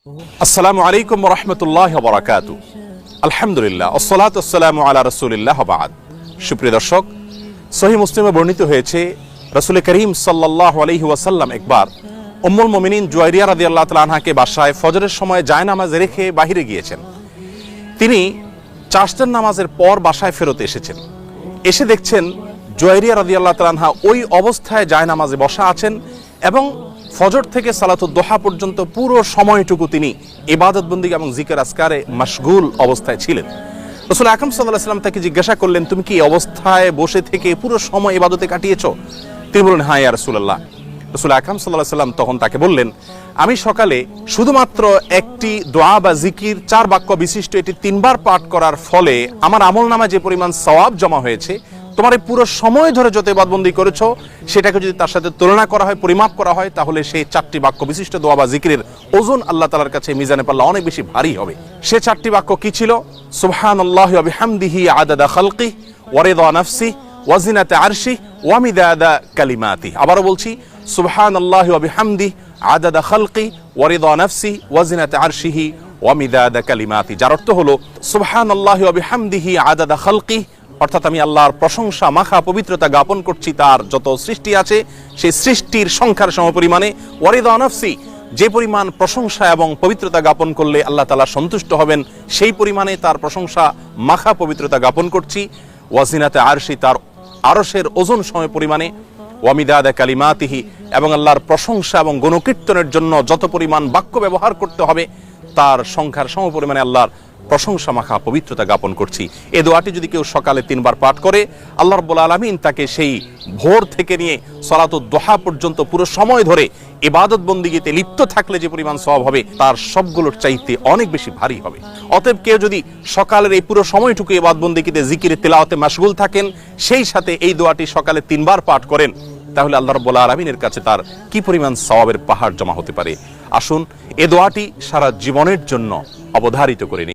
আসসালামু আলাইকুম ওয়া রাহমাতুল্লাহি ওয়া বারাকাতুহু। আলহামদুলিল্লাহ ওয়াসসালাতু ওয়াসসালামু আলা রাসূলিল্লাহ ওয়া বা'দ। সুপ্রিয় দর্শক, সহিহ মুসলিমে বর্ণিত হয়েছে রাসূল করিম সাল্লাল্লাহু আলাইহি ওয়াসাল্লাম একবার উম্মুল মুমিনিন জুয়াইরিয়া রাদিয়াল্লাহু তাআলা আনহাকে বাসায় ফজরের সময় জায়নামাজে রেখে বাইরে গিয়েছেন। তিনি চারটার নামাজের পর বাসায় ফেরত এসেছেন। এসে দেখছেন জুয়াইরিয়া রাদিয়াল্লাহু তাআলা আনহা ওই অবস্থায় জায়নামাজে বসা আছেন এবং ফজর থেকে সালাতুদ দোহা পর্যন্ত পুরো সময়টুকু তিনি ইবাদত বন্দেগী এবং জিকির আজকারে মাশগুল অবস্থায় ছিলেন। রাসূল আকরাম সাল্লাল্লাহু আলাইহি ওয়াসাল্লাম তাকে জিজ্ঞাসা করলেন, তুমি কি এই অবস্থায় বসে থেকে পুরো সময় ইবাদতে কাটিয়েছো? তিনি বললেন, হ্যাঁ ইয়া রাসূলুল্লাহ। রাসূল আকরাম সাল্লাল্লাহু আলাইহি ওয়াসাল্লাম তখন তাকে বললেন, আমি সকালে শুধুমাত্র একটি দোয়া বা জিকির 4 বাক্য বিশিষ্ট এটি 3 বার পাঠ করার ফলে আমার আমলনামায় যে পরিমাণ সওয়াব জমা হয়েছে, তোমার এই পুরো সময় ধরে যত ইবাদতবন্দি করেছো সেটাকে যদি তার সাথে তুলনা করা হয়, পরিমাপ করা হয়, তাহলে সেই 4টি বাক্য বিশিষ্ট দোয়া বা জিকিরের ওজন আল্লাহ তাআলার কাছে মিজানে পাল্লা অনেক বেশি ভারী হবে। সে 4টি বাক্য কি ছিল? সুবহানাল্লাহি ওয়া বিহামদিহি আদাদা খালকি ওয়া রিদা নাফসি ওয়া জিনাতা আরশি ওয়া মিদাদা কালিমাতি। আবারও বলছি, সুবহানাল্লাহি ওয়া বিহামদিহি আদাদা খালকি ওয়া রিদা নাফসি ওয়া জিনাতা আরশিহি ওয়া মিদাদা কালিমাতি। যার অর্থ হলো সুবহানাল্লাহি ওয়া বিহামদিহি আদাদা খালকি, অর্থাৎ আমি আল্লাহর প্রশংসা মাখা পবিত্রতা জ্ঞাপন করছি তার যত সৃষ্টি আছে সেই সৃষ্টির সংখ্যার সমপরিমাণে, ওয়ারিদা নাফসি, যে পরিমাণ প্রশংসা এবং পবিত্রতা জ্ঞাপন করলে আল্লাহ তাআলা সন্তুষ্ট হবেন সেই পরিমাণে তার প্রশংসা মাখা পবিত্রতা জ্ঞাপন করছি, ওয়াজিনাতে আরশি, তার আরশের ওজন সময় পরিমাণে, ওয়ামিদাদা কালিমাতিহি, এবং আল্লাহর প্রশংসা এবং গুণকীর্তনের জন্য যত পরিমাণ বাক্য ব্যবহার করতে হবে তার সংখ্যার সমপরিমাণে আল্লাহর প্রশংসা মাখা পবিত্রতা জ্ঞাপন করছি। এই দোয়াটি যদি কেউ সকালে 3 বার পাঠ করে, আল্লাহ রাব্বুল আলামিন তাকে সেই ভোর থেকে নিয়ে সালাতুদ দোহা পর্যন্ত পুরো সময় ধরে ইবাদত বন্দেগীতে লিপ্ত থাকলে যে পরিমাণ সওয়াব হবে তার সবগুলোর চাইতে অনেক বেশি ভারী হবে। অতএব কেউ যদি সকালের এই পুরো সময়টুকু ইবাদত বন্দেগীতে জিকিরে তেলাওয়াতে মাশগুল থাকেন, সেই সাথে এই দোয়াটি সকালে 3 বার পাঠ করেন, তাহলে আল্লাহ রাব্বুল আলামিনের কাছে তার কি পরিমাণ সওয়াবের পাহাড় জমা হতে পারে। আসুন এ দোয়াটি সারা জীবনের জন্য অবধারিত করে নিই।